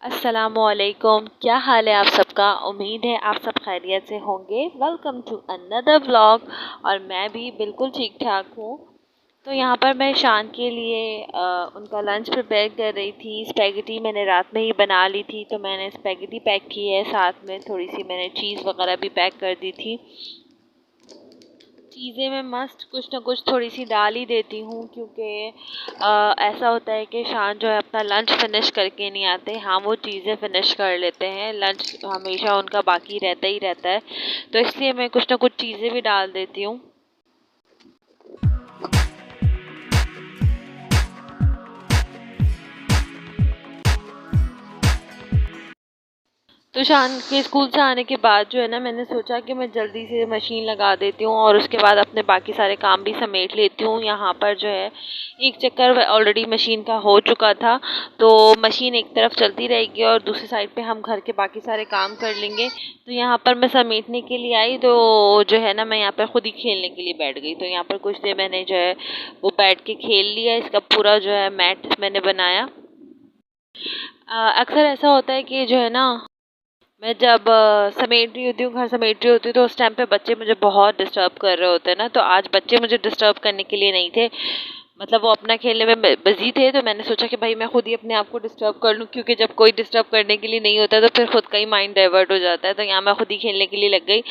अस्सलामुअलैकुम, क्या हाल है आप सबका। उम्मीद है आप सब खैरियत से होंगे। Welcome to another vlog. और मैं भी बिल्कुल ठीक ठाक हूँ। तो यहाँ पर मैं शान के लिए उनका लंच प्रिपेयर कर रही थी। स्पैगेटी मैंने रात में ही बना ली थी, तो मैंने स्पैगेटी पैक की है, साथ में थोड़ी सी मैंने चीज़ वगैरह भी पैक कर दी थी। चीज़ें मैं मस्त कुछ ना कुछ थोड़ी सी डाल ही देती हूँ, क्योंकि ऐसा होता है कि शान जो है अपना लंच फिनिश करके नहीं आते। हाँ, वो चीज़ें फिनिश कर लेते हैं, लंच हमेशा उनका बाकी रहता ही रहता है, तो इसलिए मैं कुछ ना कुछ चीज़ें भी डाल देती हूँ। तो शान के स्कूल से आने के बाद जो है ना, मैंने सोचा कि मैं जल्दी से मशीन लगा देती हूँ और उसके बाद अपने बाकी सारे काम भी समेट लेती हूँ। यहाँ पर जो है एक चक्कर ऑलरेडी मशीन का हो चुका था, तो मशीन एक तरफ चलती रहेगी और दूसरी साइड पे हम घर के बाकी सारे काम कर लेंगे। तो यहाँ पर मैं समेटने के लिए आई, तो जो है ना मैं यहाँ पर खुद ही खेलने के लिए बैठ गई। तो यहाँ पर कुछ देर मैंने जो है वो बैठ के खेल लिया। इसका पूरा जो है मैट मैंने बनाया। अक्सर ऐसा होता है कि जो है ना, मैं जब समेट रही होती हूँ, घर समेट रही होती हूँ, तो उस टाइम पे बच्चे मुझे बहुत डिस्टर्ब कर रहे होते हैं ना। तो आज बच्चे मुझे डिस्टर्ब करने के लिए नहीं थे, मतलब वो अपना खेलने में बिजी थे। तो मैंने सोचा कि भाई मैं खुद ही अपने आप को डिस्टर्ब कर लूँ, क्योंकि जब कोई डिस्टर्ब करने के लिए नहीं होता तो फिर खुद का ही माइंड डाइवर्ट हो जाता है। तो यहाँ मैं खुद ही खेलने के लिए लग गई।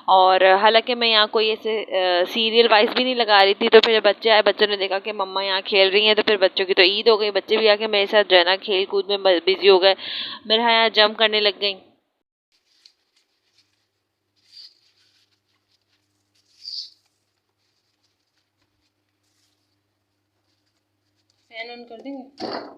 और हालांकि मैं यहाँ कोई ऐसे सीरियल वाइज भी नहीं लगा रही थी। तो फिर जब बच्चे आए, बच्चों ने देखा कि मम्मा यहाँ खेल रही हैं, तो फिर बच्चों की तो ईद हो गई। बच्चे भी आके मेरे साथ जो है ना खेल कूद में बिजी हो गए, मेरे यहाँ जंप करने लग गई। फैन ऑन कर देंगे।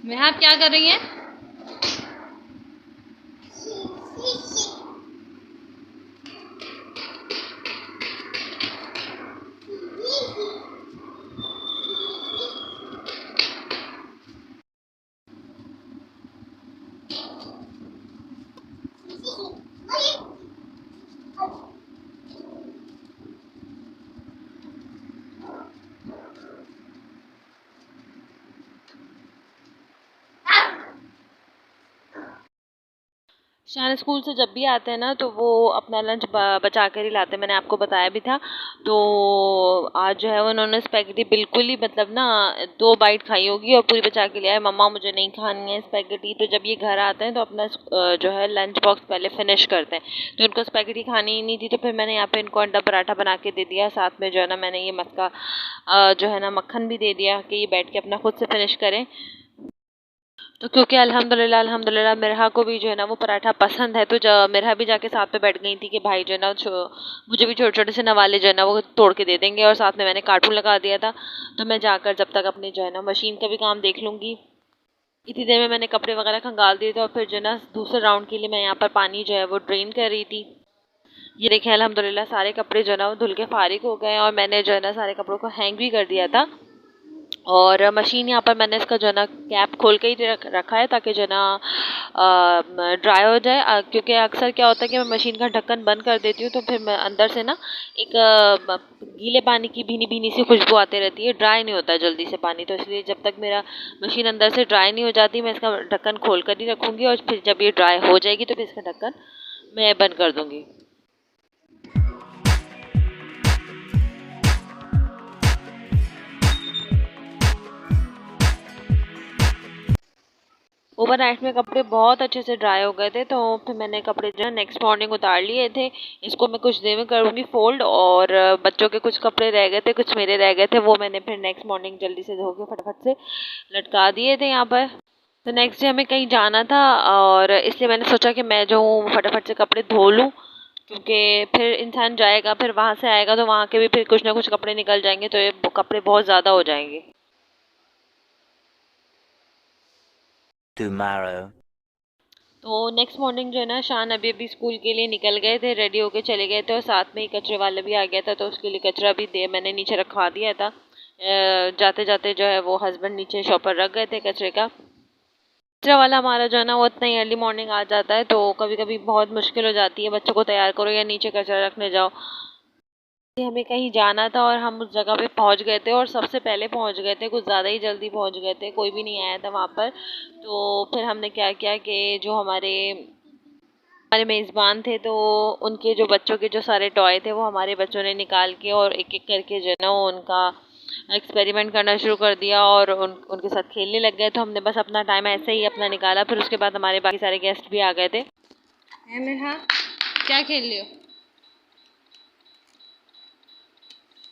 नेहा क्या कर रही हैं? शान स्कूल से जब भी आते हैं ना, तो वो अपना लंच बचा कर ही लाते हैं, मैंने आपको बताया भी था। तो आज जो है उन्होंने स्पैगेटी बिल्कुल ही मतलब ना 2 बाइट खाई होगी और पूरी बचा के लिया है। मम्मा मुझे नहीं खानी है स्पैगेटी। तो जब ये घर आते हैं तो अपना जो है लंच बॉक्स पहले फिनिश करते हैं। तो उनको स्पैगेटी खानी ही नहीं थी, तो फिर मैंने यहाँ पे इनको अंडा पराठा बना के दे दिया। साथ में जो है ना मैंने ये मक्का जो है ना मक्खन भी दे दिया कि ये बैठ के अपना खुद से फिनिश करें। तो क्योंकि अल्हम्दुलिल्लाह अल्हम्दुलिल्लाह मिरहा को भी जो है ना वो पराठा पसंद है, तो मिरहा भी जाके साथ पे बैठ गई थी कि भाई जो है ना मुझे भी छोटे छोटे से नवाले जो है ना वो तोड़ के दे देंगे। और साथ में मैंने कार्टून लगा दिया था। तो मैं जाकर जब तक अपने जो है ना मशीन का भी काम देख लूँगी। इतनी देर में मैंने कपड़े वगैरह खंगाल दिए थे, और फिर जो है ना दूसरे राउंड के लिए मैं यहाँ पर पानी जो है वो ड्रेन कर रही थी। ये देखें, अल्हम्दुलिल्लाह सारे कपड़े जो है ना वो धुल के फारिग हो गए हैं, और मैंने जो है ना सारे कपड़ों को हैंग भी कर दिया था। और मशीन यहाँ पर मैंने इसका जो है ना कैप खोल के ही रखा है, ताकि जो है ना ड्राई हो जाए। क्योंकि अक्सर क्या होता है कि मैं मशीन का ढक्कन बंद कर देती हूँ, तो फिर मैं अंदर से ना एक गीले पानी की भीनी भीनी सी खुशबू आती रहती है, ड्राई नहीं होता जल्दी से पानी। तो इसलिए जब तक मेरा मशीन अंदर से ड्राई नहीं हो जाती, मैं इसका ढक्कन खोल कर ही रखूँगी। और फिर जब ये ड्राई हो जाएगी तो फिर इसका ढक्कन मैं बंद कर दूँगी। ओवरनाइट में कपड़े बहुत अच्छे से ड्राई हो गए थे, तो फिर मैंने कपड़े जो है नेक्स्ट मॉर्निंग उतार लिए थे। इसको मैं कुछ देर में करूँगी फोल्ड। और बच्चों के कुछ कपड़े रह गए थे, कुछ मेरे रह गए थे, वो मैंने फिर नेक्स्ट मॉर्निंग जल्दी से धो के फटाफट से लटका दिए थे यहाँ पर। तो नेक्स्ट डे हमें कहीं जाना था, और इसलिए मैंने सोचा कि मैं जो हूँ फटाफट से कपड़े धो लूँ, क्योंकि फिर इंसान जाएगा, फिर वहाँ से आएगा, तो वहाँ के भी फिर कुछ ना कुछ कपड़े निकल जाएंगे, तो ये कपड़े बहुत ज़्यादा हो जाएंगे। tomorrow. तो नेक्स्ट मॉर्निंग जो है ना, शान अभी अभी स्कूल के लिए निकल गए थे, रेडी होके चले गए थे और साथ में ही कचरे वाला भी आ गया था, तो उसके लिए कचरा भी मैंने नीचे रखवा दिया था। जाते जाते जो है वो हस्बैंड नीचे शॉपर रख गए थे कचरे का। कचरा वाला हमारा जो है ना वो इतना ही अर्ली मॉर्निंग आ जाता है, तो कभी कभी बहुत मुश्किल हो जाती है, बच्चों को तैयार करो या नीचे कचरा रखने जाओ। हमें कहीं जाना था और हम उस जगह पे पहुंच गए थे और सबसे पहले पहुंच गए थे, कुछ ज़्यादा ही जल्दी पहुंच गए थे, कोई भी नहीं आया था वहाँ पर। तो फिर हमने क्या किया कि जो हमारे हमारे मेज़बान थे, तो उनके जो बच्चों के जो सारे टॉय थे वो हमारे बच्चों ने निकाल के और एक एक करके जो है ना वो उनका एक्सपेरिमेंट करना शुरू कर दिया और उनके साथ खेलने लग गए। तो हमने बस अपना टाइम ऐसे ही अपना निकाला। फिर उसके बाद हमारे बाकी सारे गेस्ट भी आ गए थे। मेरा क्या खेल रहे हो?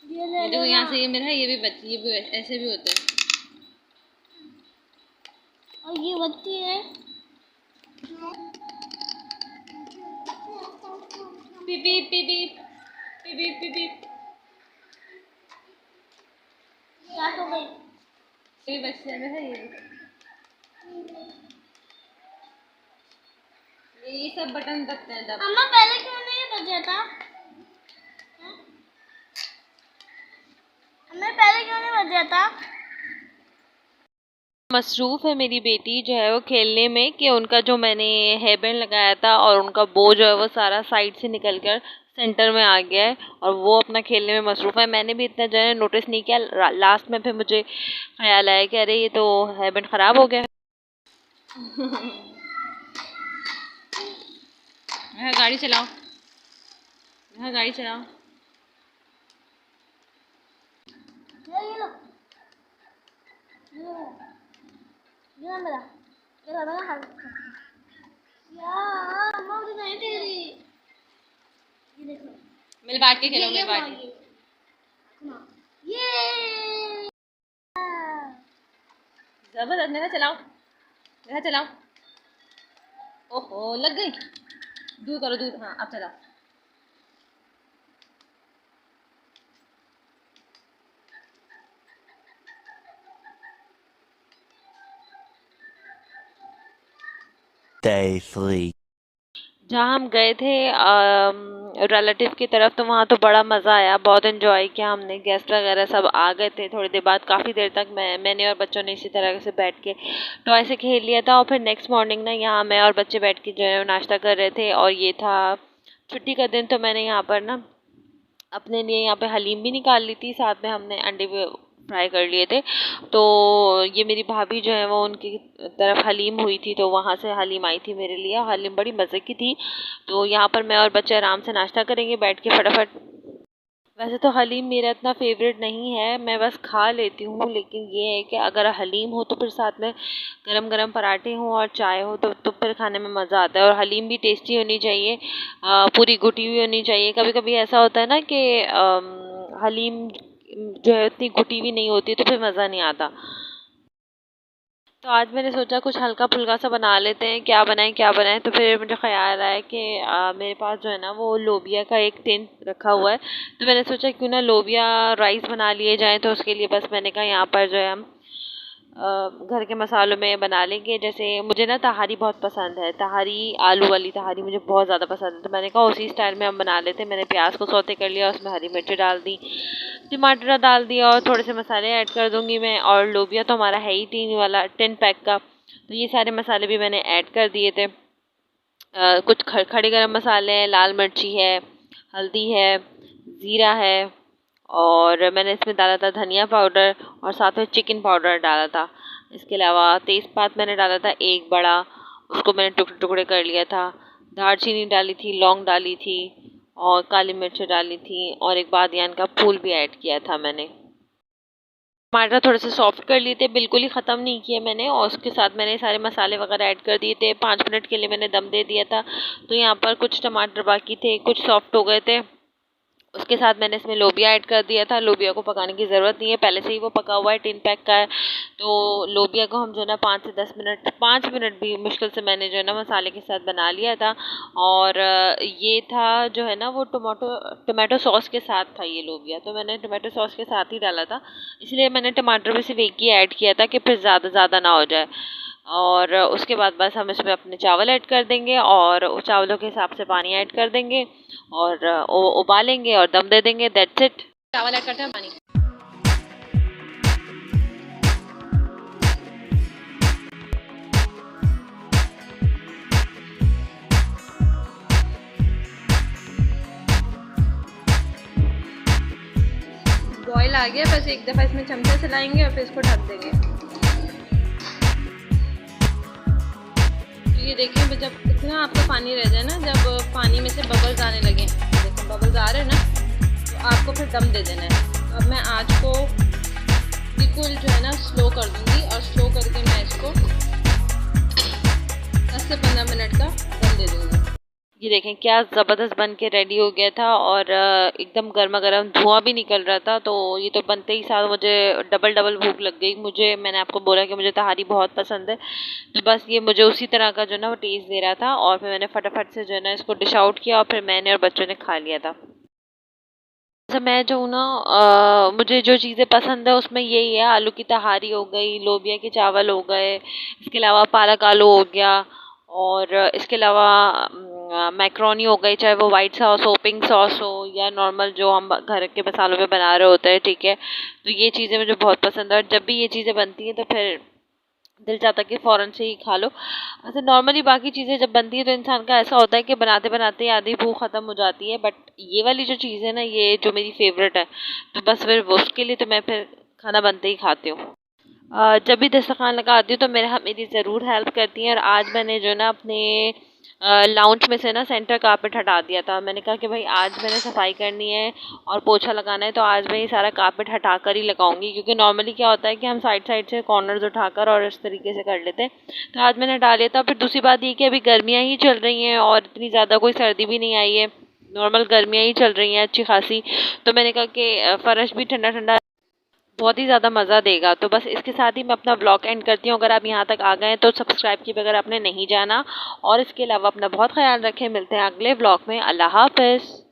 ये देखो यहाँ से, ये मेरा, ये भी ऐसे भी होते हैं। और ये बच्ची है, पीपी पीपी पीपी पीपी, क्या हो गई? ये बच्चे में है, ये सब बटन दबते हैं। अम्मा पहले क्यों नहीं बजा था? अम्मा पहले क्यों नहीं बजा था? मसरूफ़ है मेरी बेटी जो है वो खेलने में, कि उनका जो मैंने हेयर बैंड लगाया था और उनका बो जो है वो सारा साइड से निकल कर सेंटर में आ गया है और वो अपना खेलने में मसरूफ़ है। मैंने भी इतना जो है नोटिस नहीं किया। लास्ट में फिर मुझे ख्याल आया कि अरे ये तो हेयर बैंड ख़राब हो गया है। गाड़ी चलाओ, गाड़ी चलाओ। मिल बांट के खेलो, मिल बांट के। जबरदस्त, मेरा चलाओ, मेरा चलाओ। ओहो लग गई, दूर करो दूर। हाँ अब चलाओ। Day 3 जहाँ हम गए थे रिलेटिव की तरफ, तो वहाँ तो बड़ा मज़ा आया, बहुत इन्जॉय किया हमने। गेस्ट वगैरह सब आ गए थे थोड़ी देर बाद, काफ़ी देर तक मैंने और बच्चों ने इसी तरह से बैठ के टॉय से खेल लिया था। और फिर नेक्स्ट मॉर्निंग ना यहाँ मैं और बच्चे बैठ के जो है नाश्ता कर रहे थे और ये था छुट्टी का दिन। तो मैंने यहाँ पर ना अपने लिए यहाँ पे हलीम भी निकाल ली थी, साथ में हमने अंडे भी फ्राई कर लिए थे। तो ये मेरी भाभी जो है वो उनकी तरफ हलीम हुई थी, तो वहाँ से हलीम आई थी मेरे लिए। हलीम बड़ी मज़े की थी। तो यहाँ पर मैं और बच्चे आराम से नाश्ता करेंगे बैठ के फटाफट। वैसे तो हलीम मेरा इतना फेवरेट नहीं है, मैं बस खा लेती हूँ, लेकिन ये है कि अगर हलीम हो तो फिर साथ में गरम गरम पराठे हों और चाय हो तो फिर खाने में मज़ा आता है। और हलीम भी टेस्टी होनी चाहिए, पूरी घुटी हुई होनी चाहिए। कभी कभी ऐसा होता है ना कि हलीम जो है उतनी घुटी हुई नहीं होती, तो फिर मज़ा नहीं आता। तो आज मैंने सोचा कुछ हल्का फुल्का सा बना लेते हैं, क्या बनाएं। तो फिर मुझे ख्याल आया कि मेरे पास जो है ना वो लोबिया का एक टिन रखा हुआ है, तो मैंने सोचा क्यों ना लोबिया राइस बना लिए जाएं। तो उसके लिए बस मैंने कहा यहाँ पर जो है हम घर के मसालों में बना लेंगे। जैसे मुझे ना तहारी बहुत पसंद है, तहारी आलू वाली तहारी मुझे बहुत ज़्यादा पसंद है, तो मैंने कहा उसी स्टाइल में हम बना लेते हैं। मैंने प्याज को सौते कर लिया, उसमें हरी मिर्च डाल दी, टमाटर डाल दिया और थोड़े से मसाले ऐड कर दूंगी मैं। और लोबिया तो हमारा है ही 10 पैक का, तो ये सारे मसाले भी मैंने ऐड कर दिए थे। कुछ खड़े गरम मसाले हैं, लाल मिर्ची है, हल्दी है, ज़ीरा है, और मैंने इसमें डाला था धनिया पाउडर और साथ में चिकन पाउडर डाला था। इसके अलावा तेज़पात मैंने डाला था एक बड़ा, उसको मैंने टुकड़े टुकड़े कर लिया था। दालचीनी डाली थी, लौंग डाली थी और काली मिर्च डाली थी और एक बादियान का फूल भी ऐड किया था मैंने। टमाटर थोड़े से सॉफ्ट कर लिए थे, बिल्कुल ही ख़त्म नहीं किए मैंने, और उसके साथ मैंने सारे मसाले वगैरह ऐड कर दिए थे। 5 मिनट के लिए मैंने दम दे दिया था। तो यहाँ पर कुछ टमाटर बाकी थे, कुछ सॉफ्ट हो गए थे। उसके साथ मैंने इसमें लोबिया ऐड कर दिया था। लोबिया को पकाने की ज़रूरत नहीं है, पहले से ही वो पका हुआ है, 10 पैक का है। तो लोबिया को हम जो है ना 5 से 10 मिनट, 5 मिनट भी मुश्किल से मैंने जो है ना मसाले के साथ बना लिया था। और ये था जो है ना वो टमाटो सॉस के साथ था ये लोबिया, तो मैंने टमाटो सॉस के साथ ही डाला था, इसलिए मैंने टमाटर भी सिर्फ एक ही ऐड किया था कि फिर ज़्यादा ना हो जाए। और उसके बाद बस हम इसमें अपने चावल ऐड कर देंगे और चावलों के हिसाब से पानी ऐड कर देंगे और उबालेंगे और दम दे देंगे। That's it. चावल ऐड करते हैं, पानी। बॉईल आ गया, बस एक दफ़ा इसमें चमचा चलाएंगे और फिर इसको ढक देंगे। तो ये देखिए, जब इतना आपका पानी रह जाए ना, जब पानी में से बबल्स आने लगे, देखो बबल्स आ रहे हैं ना, तो आपको फिर दम दे देना है। तो अब मैं आँच को बिल्कुल जो है ना स्लो कर दूँगी और स्लो करके मैं इसको 10 से 15 मिनट का दम दे दूँगी। ये देखें क्या ज़बरदस्त बन के रेडी हो गया था और एकदम गर्मा गर्म धुआं भी निकल रहा था। तो ये तो बनते ही साथ मुझे डबल भूख लग गई। मैंने आपको बोला कि मुझे तहारी बहुत पसंद है, तो बस ये मुझे उसी तरह का जो ना वो टेस्ट दे रहा था और फिर मैंने फटाफट से जो है ना इसको डिश आउट किया और फिर मैंने और बच्चों ने खा लिया था। अच्छा, मैं जो हूँ ना मुझे जो चीज़ें पसंद है उसमें यही है, आलू की तहारी हो गई, लोबिया के चावल हो गए, इसके अलावा पालक आलू हो गया और इसके अलावा मैक्रोनी हो गई, चाहे वो वाइट सॉस हो, पिंक सॉस हो या नॉर्मल जो हम घर के मसालों में बना रहे होते हैं, ठीक है। तो ये चीज़ें मुझे बहुत पसंद है और जब भी ये चीज़ें बनती हैं तो फिर दिल चाहता है कि फ़ौरन से ही खा लो। ऐसे नॉर्मली बाकी चीज़ें जब बनती है तो इंसान का ऐसा होता है कि बनाते बनाते आधी भूख ख़त्म हो जाती है, बट ये वाली जो चीज़ है ना, ये जो मेरी फेवरेट है, तो बस फिर वो उसके लिए तो मैं फिर खाना बनते ही खाती हूँ। जब भी दस्तरखान लगाती हूँ तो मेरी ज़रूर हेल्प करती हैं और आज मैंने जो ना अपने लाउंज में से ना सेंटर कारपेट हटा दिया था। मैंने कहा कि भाई आज मैंने सफाई करनी है और पोछा लगाना है, तो आज मैं ये सारा कारपेट हटा कर ही लगाऊंगी, क्योंकि नॉर्मली क्या होता है कि हम साइड साइड से कॉर्नर्स उठाकर और इस तरीके से कर लेते हैं। तो आज मैंने हटा लिया था। फिर दूसरी बात ये कि अभी गर्मियाँ ही चल रही हैं और इतनी ज़्यादा कोई सर्दी भी नहीं आई है, नॉर्मल गर्मियाँ ही चल रही हैं अच्छी खासी। तो मैंने कहा कि फ़र्श भी ठंडा ठंडा बहुत ही ज़्यादा मज़ा देगा। तो बस इसके साथ ही मैं अपना व्लॉग एंड करती हूँ। अगर आप यहाँ तक आ गए हैं तो सब्सक्राइब किए बगैर आपने नहीं जाना और इसके अलावा अपना बहुत ख्याल रखें। मिलते हैं अगले व्लॉग में। अल्लाह हाफ़िज़।